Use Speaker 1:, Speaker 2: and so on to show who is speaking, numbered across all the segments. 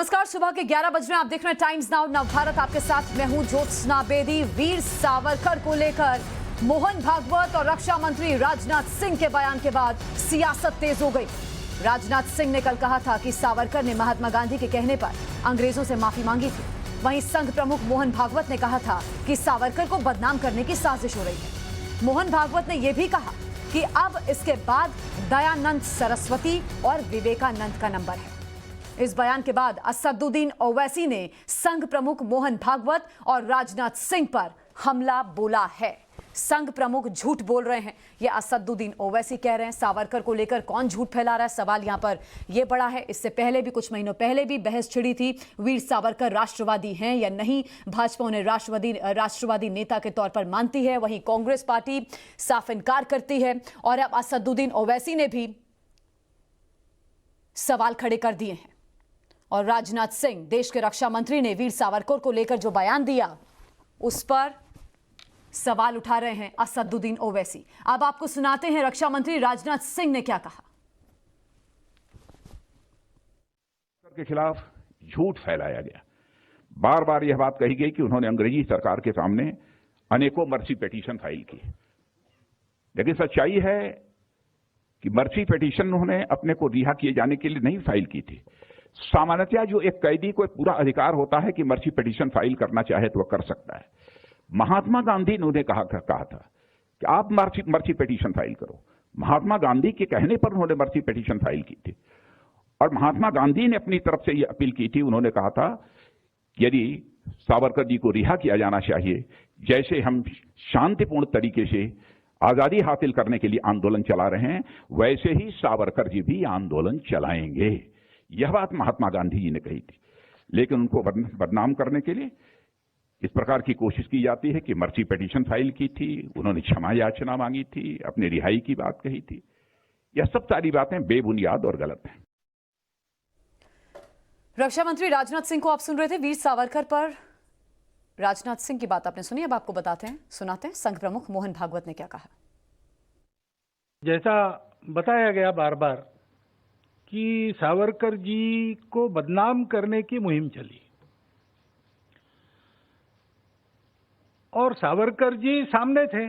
Speaker 1: नमस्कार, सुबह के 11 बज रहे हैं। आप देख रहे हैं टाइम्स नाउ नवभारत। आपके साथ मैं हूं ज्योत्सना बेदी। वीर सावरकर को लेकर मोहन भागवत और रक्षा मंत्री राजनाथ सिंह के बयान के बाद सियासत तेज हो गई। राजनाथ सिंह ने कल कहा था कि सावरकर ने महात्मा गांधी के कहने पर अंग्रेजों से माफी मांगी थी। वहीं संघ प्रमुख मोहन भागवत ने कहा था कि सावरकर को बदनाम करने की साजिश हो रही है। मोहन भागवत ने यह भी कहा कि अब इसके बाद दयानंद सरस्वती और विवेकानंद का नंबर है। इस बयान के बाद असदुद्दीन ओवैसी ने संघ प्रमुख मोहन भागवत और राजनाथ सिंह पर हमला बोला है। संघ प्रमुख झूठ बोल रहे हैं, यह असदुद्दीन ओवैसी कह रहे हैं। सावरकर को लेकर कौन झूठ फैला रहा है, सवाल यहां पर यह बड़ा है। इससे पहले भी, कुछ महीनों पहले भी बहस छिड़ी थी, वीर सावरकर राष्ट्रवादी हैं या नहीं। भाजपा उन्हें राष्ट्रवादी नेता के तौर पर मानती है, वहीं कांग्रेस पार्टी साफ इनकार करती है। और अब असदुद्दीन ओवैसी ने भी सवाल खड़े कर दिए हैं। और राजनाथ सिंह, देश के रक्षा मंत्री, ने वीर सावरकर को लेकर जो बयान दिया उस पर सवाल उठा रहे हैं असदुद्दीन ओवैसी। अब आपको सुनाते हैं रक्षा मंत्री राजनाथ सिंह ने क्या कहा।
Speaker 2: के खिलाफ झूठ फैलाया गया। बार बार यह बात कही गई कि उन्होंने अंग्रेजी सरकार के सामने अनेकों मर्सी पिटीशन फाइल की, लेकिन सच्चाई है कि मर्सी पिटीशन उन्होंने अपने को रिहा किए जाने के लिए नहीं फाइल की थी। सामान्यतः जो एक कैदी को पूरा अधिकार होता है कि मर्सी पिटीशन फाइल करना चाहे तो वह कर सकता है। महात्मा गांधी ने उन्हें कहा था कि आप मर्सी पिटीशन फाइल करो। महात्मा गांधी के कहने पर उन्होंने मर्सी पिटीशन फाइल की थी। और महात्मा गांधी ने अपनी तरफ से यह अपील की थी, उन्होंने कहा था कि यदि सावरकर जी को रिहा किया जाना चाहिए, जैसे हम शांतिपूर्ण तरीके से आजादी हासिल करने के लिए आंदोलन चला रहे हैं, वैसे ही सावरकर जी भी आंदोलन चलाएंगे। यह बात महात्मा गांधी जी ने कही थी। लेकिन उनको बदनाम करने के लिए इस प्रकार की कोशिश की जाती है कि मर्सी पिटीशन फाइल की थी, उन्होंने क्षमा याचना मांगी थी, अपनी रिहाई की बात कही थी। यह सब सारी बातें बेबुनियाद और गलत हैं।
Speaker 1: रक्षा मंत्री राजनाथ सिंह को आप सुन रहे थे। वीर सावरकर पर राजनाथ सिंह की बात आपने सुनी। अब आपको सुनाते हैं संघ प्रमुख मोहन भागवत ने क्या कहा।
Speaker 3: जैसा बताया गया बार बार कि सावरकर जी को बदनाम करने की मुहिम चली और सावरकर जी सामने थे।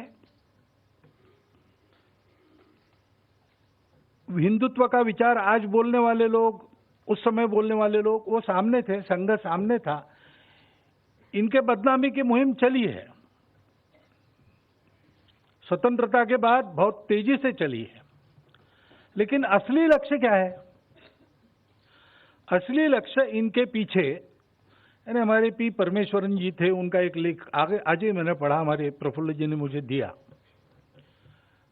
Speaker 3: हिंदुत्व का विचार आज बोलने वाले लोग, उस समय बोलने वाले लोग, वो सामने थे, संघ सामने था। इनके बदनामी की मुहिम चली है, स्वतंत्रता के बाद बहुत तेजी से चली है। लेकिन असली लक्ष्य क्या है? असली लक्ष्य इनके पीछे, यानी हमारे पी परमेश्वरन जी थे, उनका एक लेख आगे आज ही मैंने पढ़ा, हमारे प्रफुल्ल जी ने मुझे दिया।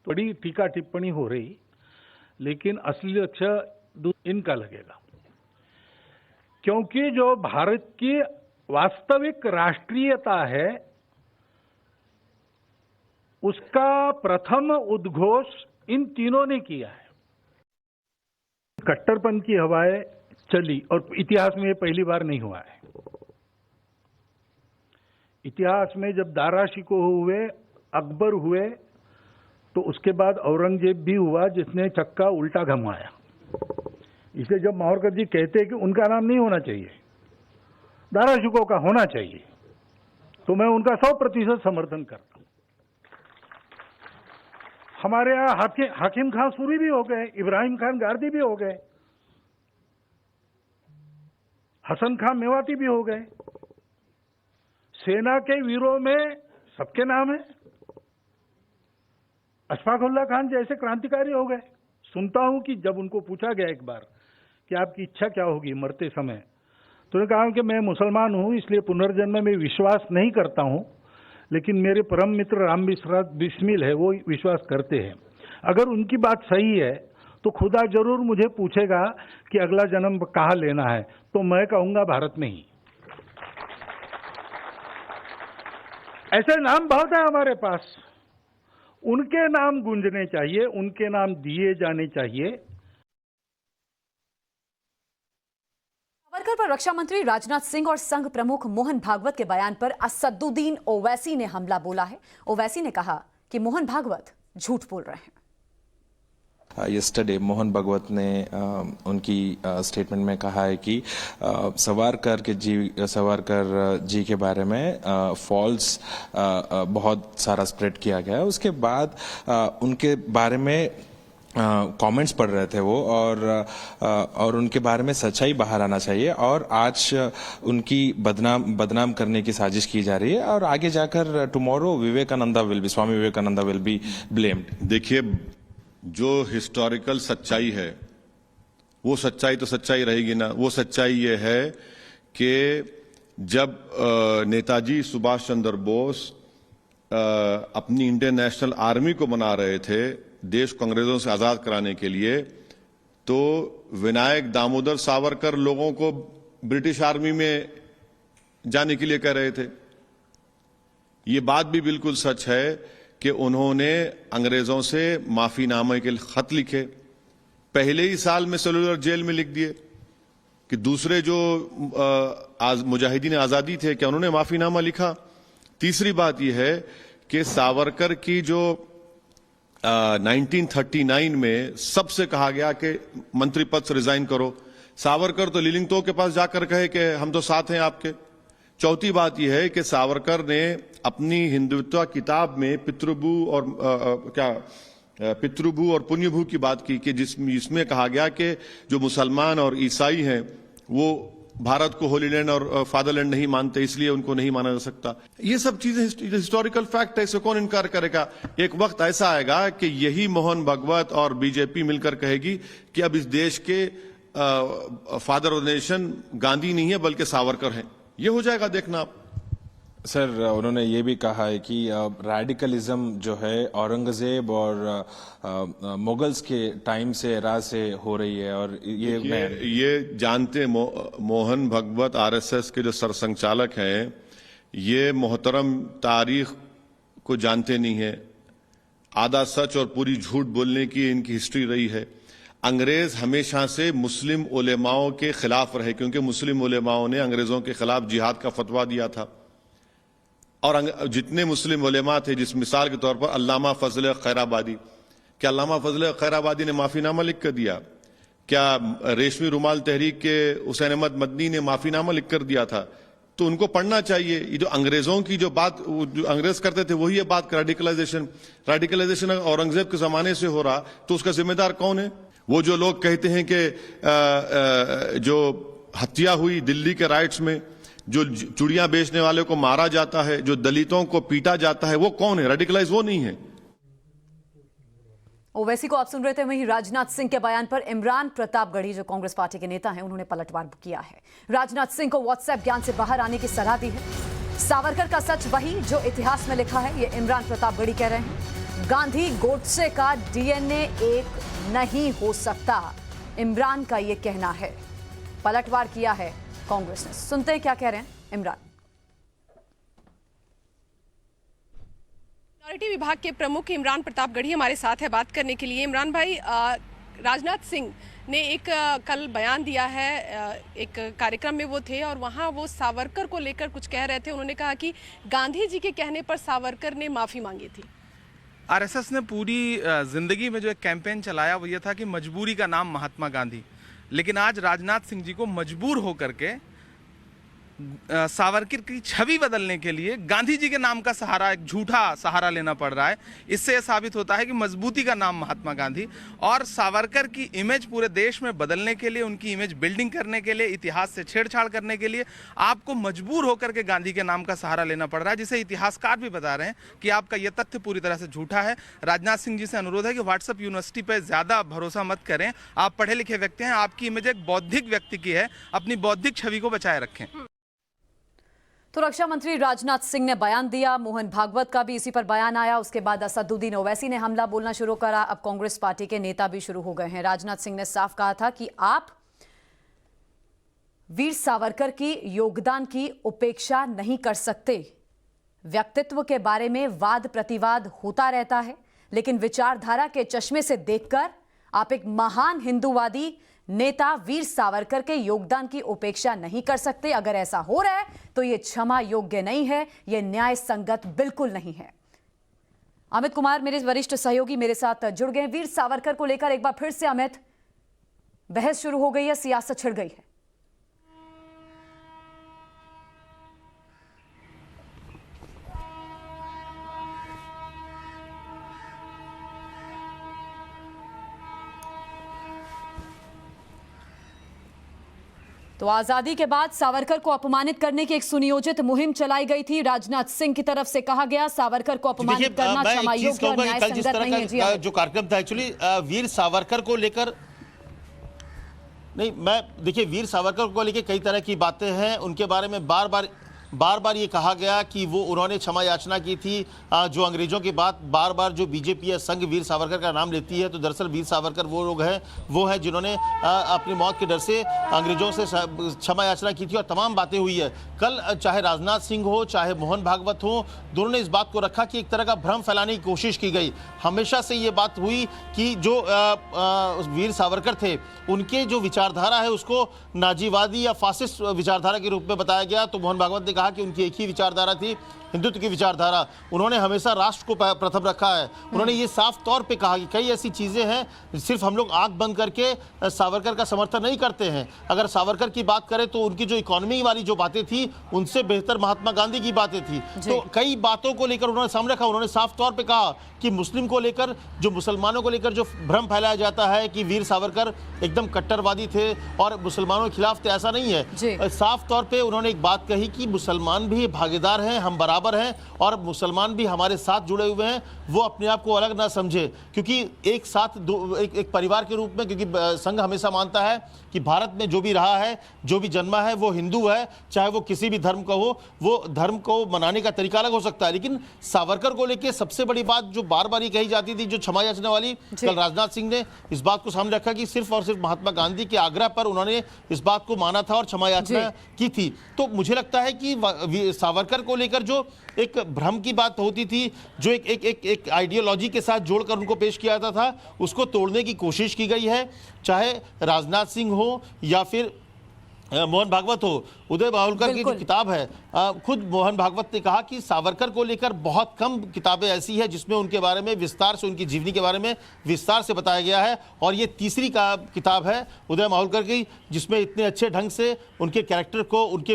Speaker 3: बड़ी टीका टिप्पणी हो रही, लेकिन असली लक्ष्य इनका लगेगा। क्योंकि जो भारत की वास्तविक राष्ट्रीयता है, उसका प्रथम उद्घोष इन तीनों ने किया है। कट्टरपन की हवाएं चली और इतिहास में ये पहली बार नहीं हुआ है। इतिहास में जब दारा शिकोह हुए, अकबर हुए, तो उसके बाद औरंगजेब भी हुआ जिसने चक्का उल्टा घुमाया। इसलिए जब मावरकर जी कहते हैं कि उनका नाम नहीं होना चाहिए, दारा शिकोह का होना चाहिए, तो मैं उनका 100% समर्थन करता हूं। हमारे यहां हाकिम खान सूरी भी हो गए, इब्राहिम खान गारदी भी हो गए, हसन खान मेवाती भी हो गए। सेना के वीरों में सबके नाम है। अशफाकुल्लाह खान जैसे क्रांतिकारी हो गए। सुनता हूं कि जब उनको पूछा गया एक बार कि आपकी इच्छा क्या होगी मरते समय, तो उन्होंने कहा कि मैं मुसलमान हूं, इसलिए पुनर्जन्म में विश्वास नहीं करता हूं, लेकिन मेरे परम मित्र राम बिस्मिल है, वो विश्वास करते हैं। अगर उनकी बात सही है तो खुदा जरूर मुझे पूछेगा कि अगला जन्म कहाँ लेना है, तो मैं कहूंगा भारत में ही। ऐसे नाम बहुत है हमारे पास, उनके नाम गूंजने चाहिए, उनके नाम दिए जाने चाहिए।
Speaker 1: सावरकर पर रक्षा मंत्री राजनाथ सिंह और संघ प्रमुख मोहन भागवत के बयान पर असदुद्दीन ओवैसी ने हमला बोला है। ओवैसी ने कहा कि मोहन भागवत झूठ बोल रहे हैं।
Speaker 4: यस्टरडे मोहन भागवत ने उनकी स्टेटमेंट में कहा है कि सावरकर जी के बारे में फॉल्स बहुत सारा स्प्रेड किया गया है। उसके बाद उनके बारे में कमेंट्स पढ़ रहे थे वो, और उनके बारे में सच्चाई बाहर आना चाहिए, और आज उनकी बदनाम करने की साजिश की जा रही है, और आगे जाकर tomorrow Swami Vivekananda will be blamed.
Speaker 5: देखिए, जो हिस्टोरिकल सच्चाई है वो सच्चाई तो सच्चाई रहेगी ना। वो सच्चाई ये है कि जब नेताजी सुभाष चंद्र बोस अपनी इंडियन नेशनल आर्मी को बना रहे थे देश को अंग्रेजों से आजाद कराने के लिए, तो विनायक दामोदर सावरकर लोगों को ब्रिटिश आर्मी में जाने के लिए कह रहे थे। ये बात भी बिल्कुल सच है कि उन्होंने अंग्रेजों से माफीनामे के खत लिखे, पहले ही साल में सेलुलर जेल में लिख दिए कि दूसरे जो मुजाहिदीन आजादी थे, क्या उन्होंने माफीनामा लिखा? तीसरी बात यह है कि सावरकर की जो 1939 में सबसे कहा गया कि मंत्री पद से रिजाइन करो, सावरकर तो लिलिंगतो के पास जाकर कहे कि हम तो साथ हैं आपके। चौथी बात यह है कि सावरकर ने अपनी हिंदुत्व किताब में पितृभू और पुण्यभू की बात की कि जिसमें कहा गया कि जो मुसलमान और ईसाई हैं वो भारत को होली लैंड और फादरलैंड नहीं मानते, इसलिए उनको नहीं माना जा सकता। ये सब चीजें हिस्टोरिकल फैक्ट है, इसे कौन इनकार करेगा? एक वक्त ऐसा आएगा कि यही मोहन भागवत और बीजेपी मिलकर कहेगी कि अब इस देश के फादर ऑफ नेशन गांधी नहीं है बल्कि सावरकर हैं। ये हो जाएगा, देखना आप।
Speaker 4: सर, उन्होंने ये भी कहा है कि रेडिकलिज्म जो है औरंगजेब और मुगल्स के टाइम से एरा से हो रही है, और ये
Speaker 5: जानते मोहन भागवत आरएसएस के जो सरसंघचालक हैं, ये मोहतरम तारीख को जानते नहीं है। आधा सच और पूरी झूठ बोलने की इनकी हिस्ट्री रही है। अंग्रेज हमेशा से मुस्लिम उलेमाओं के खिलाफ रहे, क्योंकि मुस्लिम उलेमाओं ने अंग्रेजों के खिलाफ जिहाद का फतवा दिया था। और जितने मुस्लिम उलेमा थे, जिस मिसाल के तौर पर अल्लामा फजल खैराबादी, क्या अल्लामा फजल खैराबादी ने माफीनामा लिख कर दिया? क्या रेशमी रुमाल तहरीक के हुसैन अहमद मदनी ने माफीनामा लिख कर दिया था? तो उनको पढ़ना चाहिए। ये जो अंग्रेजों की जो बात जो अंग्रेज करते थे वही ये बात, रेडिकलाइजेशन औरंगजेब के जमाने से हो रहा, तो उसका जिम्मेदार कौन है? वो जो लोग कहते हैं कि जो हत्या हुई दिल्ली के राइट्स में, जो चूड़ियां बेचने वाले को मारा जाता है, जो दलितों को पीटा जाता है, वो कौन है? रेडिकलाइज वो नहीं है।
Speaker 1: ओवैसी को आप सुन रहे थे। वहीं राजनाथ सिंह के बयान पर इमरान प्रतापगढ़ी जो कांग्रेस पार्टी के नेता हैं, उन्होंने पलटवार किया है। राजनाथ सिंह को व्हाट्सएप ज्ञान से बाहर आने की सलाह दी है। सावरकर का सच वही जो इतिहास में लिखा है, ये इमरान प्रतापगढ़ी कह रहे हैं। गांधी गोडसे का डीएनए एक नहीं हो सकता, इमरान का ये कहना है। पलटवार किया है कांग्रेस ने। सुनते हैं क्या कह रहे हैं इमरान।
Speaker 6: सिक्योरिटी विभाग के प्रमुख इमरान प्रतापगढ़ी हमारे साथ है बात करने के लिए। इमरान भाई, राजनाथ सिंह ने एक कल बयान दिया है, एक कार्यक्रम में वो थे और वहाँ वो सावरकर को लेकर कुछ कह रहे थे। उन्होंने कहा कि गांधी जी के कहने पर सावरकर ने माफ़ी मांगी थी।
Speaker 7: आरएसएस ने पूरी जिंदगी में जो एक कैंपेन चलाया वो ये था कि मजबूरी का नाम महात्मा गांधी, लेकिन आज राजनाथ सिंह जी को मजबूर होकर के सावरकर की छवि बदलने के लिए गांधी जी के नाम का सहारा, एक झूठा सहारा लेना पड़ रहा है। इससे यह साबित होता है कि मजबूती का नाम महात्मा गांधी, और सावरकर की इमेज पूरे देश में बदलने के लिए, उनकी इमेज बिल्डिंग करने के लिए, इतिहास से छेड़छाड़ करने के लिए आपको मजबूर होकर के गांधी के नाम का सहारा लेना पड़ रहा है, जिसे इतिहासकार भी बता रहे हैं कि आपका यह तथ्य पूरी तरह से झूठा है। राजनाथ सिंह जी से अनुरोध है कि व्हाट्सएप यूनिवर्सिटी पर ज्यादा भरोसा मत करें। आप पढ़े लिखे व्यक्ति हैं, आपकी इमेज एक बौद्धिक व्यक्ति की है, अपनी बौद्धिक छवि को बचाए रखें।
Speaker 1: तो रक्षा मंत्री राजनाथ सिंह ने बयान दिया, मोहन भागवत का भी इसी पर बयान आया। उसके बाद असदुद्दीन ओवैसी ने हमला बोलना शुरू करा। अब कांग्रेस पार्टी के नेता भी शुरू हो गए हैं। राजनाथ सिंह ने साफ कहा था कि आप वीर सावरकर की योगदान की उपेक्षा नहीं कर सकते। व्यक्तित्व के बारे में वाद प्रतिवाद होता रहता है, लेकिन विचारधारा के चश्मे से देखकर आप एक महान हिंदूवादी नेता वीर सावरकर के योगदान की उपेक्षा नहीं कर सकते। अगर ऐसा हो रहा है तो यह क्षमा योग्य नहीं है, यह न्याय संगत बिल्कुल नहीं है। अमित कुमार मेरे वरिष्ठ सहयोगी मेरे साथ जुड़ गए हैं। वीर सावरकर को लेकर एक बार फिर से अमित, बहस शुरू हो गई है, सियासत छिड़ गई है। तो आजादी के बाद सावरकर को अपमानित करने की एक सुनियोजित मुहिम चलाई गई थी। राजनाथ सिंह की तरफ से कहा गया सावरकर को अपमानित करना क्षमा योग्य और न्याय संगत नहीं है। जी
Speaker 8: जो कार्यक्रम था एक्चुअली वीर सावरकर को लेकर नहीं, मैं देखिए वीर सावरकर को लेकर कई तरह की बातें हैं। उनके बारे में बार बार ये कहा गया कि वो उन्होंने क्षमा याचना की थी। जो अंग्रेजों की बात बार बार जो बीजेपी या संघ वीर सावरकर का नाम लेती है, तो दरअसल वीर सावरकर वो लोग हैं, वो हैं जिन्होंने अपनी मौत के डर से अंग्रेजों से क्षमा याचना की थी और तमाम बातें हुई है। कल चाहे राजनाथ सिंह हो चाहे मोहन भागवत हो, दोनों ने इस बात को रखा कि एक तरह का भ्रम फैलाने की कोशिश की गई। हमेशा से ये बात हुई कि जो वीर सावरकर थे उनके जो विचारधारा है उसको नाजीवादी या फासिस्ट विचारधारा के रूप में बताया गया। तो मोहन भागवत ने कहा कि उनकी एक ही विचारधारा थी, हिंदुत्व की विचारधारा। उन्होंने हमेशा राष्ट्र को प्रथम रखा है। उन्होंने ये साफ तौर पे कहा कि कई ऐसी चीजें हैं, सिर्फ हम लोग आंख बंद करके सावरकर का समर्थन नहीं करते हैं। अगर सावरकर की बात करें तो उनकी जो इकोनॉमी वाली जो बातें थी उनसे बेहतर महात्मा गांधी की बातें थी। तो कई बातों को लेकर उन्होंने सामने रखा। उन्होंने साफ तौर पर कहा कि मुस्लिम को लेकर, जो मुसलमानों को लेकर जो भ्रम फैलाया जाता है कि वीर सावरकर एकदम कट्टरवादी थे और मुसलमानों के खिलाफ थे, ऐसा नहीं है। साफ तौर पे उन्होंने एक बात कही कि मुसलमान भी भागीदार हैं, हम बराबर हैं और मुसलमान भी हमारे साथ जुड़े हुए हैं। वो अपने आप को अलग ना समझे, क्योंकि एक साथ एक परिवार के रूप में, क्योंकि संघ हमेशा मानता है कि भारत में जो भी रहा है, जो भी जन्मा है, वो हिंदू है, चाहे वो किसी भी धर्म का हो। वो धर्म को मनाने का तरीका अलग हो सकता है, लेकिन सावरकर को लेकर सबसे बड़ी बात जो बार बार ये कही जाती थी, जो क्षमा याचना वाली, कल राजनाथ सिंह ने इस बात को सामने रखा कि सिर्फ और सिर्फ महात्मा गांधी के आग्रह पर उन्होंने इस बात को माना था और क्षमा याचना की थी। तो मुझे लगता है कि सावरकर को लेकर जो एक भ्रम की बात होती थी, जो एक आइडियोलॉजी के साथ जोड़कर उनको पेश किया जाता था, उसको तोड़ने की कोशिश की गई है। चाहे राजनाथ सिंह हो या फिर मोहन भागवत हो। उदय माहुलकर की जो किताब है, खुद मोहन भागवत ने कहा कि सावरकर को लेकर बहुत कम किताबें ऐसी है जिसमें उनके बारे में विस्तार से, उनकी जीवनी के बारे में विस्तार से बताया गया है। और ये तीसरी किताब है उदय माहुलकर की जिसमें इतने अच्छे ढंग से उनके कैरेक्टर को, उनके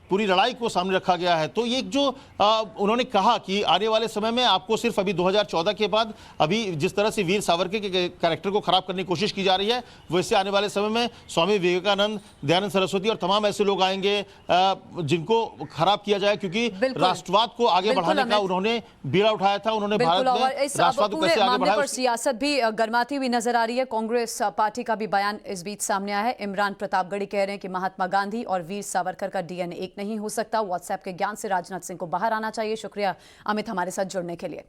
Speaker 8: पूरी लड़ाई को सामने रखा गया है। तो ये जो उन्होंने कहा कि आने वाले समय में आपको सिर्फ अभी 2014 के बाद अभी जिस तरह से वीर सावरकर के कैरेक्टर को खराब करने की कोशिश की जा रही है, वैसे आने वाले समय में स्वामी विवेकानंद, दयानंद सरस्वती और तमाम ऐसे लोग आएंगे जिनको खराब किया जाए, क्योंकि राष्ट्रवाद को आगे बढ़ाने का उन्होंने बीड़ा उठाया था। उन्होंने भारत में राष्ट्रवाद को कैसे आगे बढ़ाया,
Speaker 1: पर सियासत भी गर्माती हुई नजर आ रही है। कांग्रेस पार्टी का भी बयान इस बीच सामने आया है। इमरान प्रतापगढ़ी कह रहे हैं कि महात्मा गांधी और वीर सावरकर का डीएनए एक नहीं हो सकता। व्हाट्सएप के ज्ञान से राजनाथ सिंह को बाहर आना चाहिए। शुक्रिया अमित हमारे साथ जुड़ने के लिए।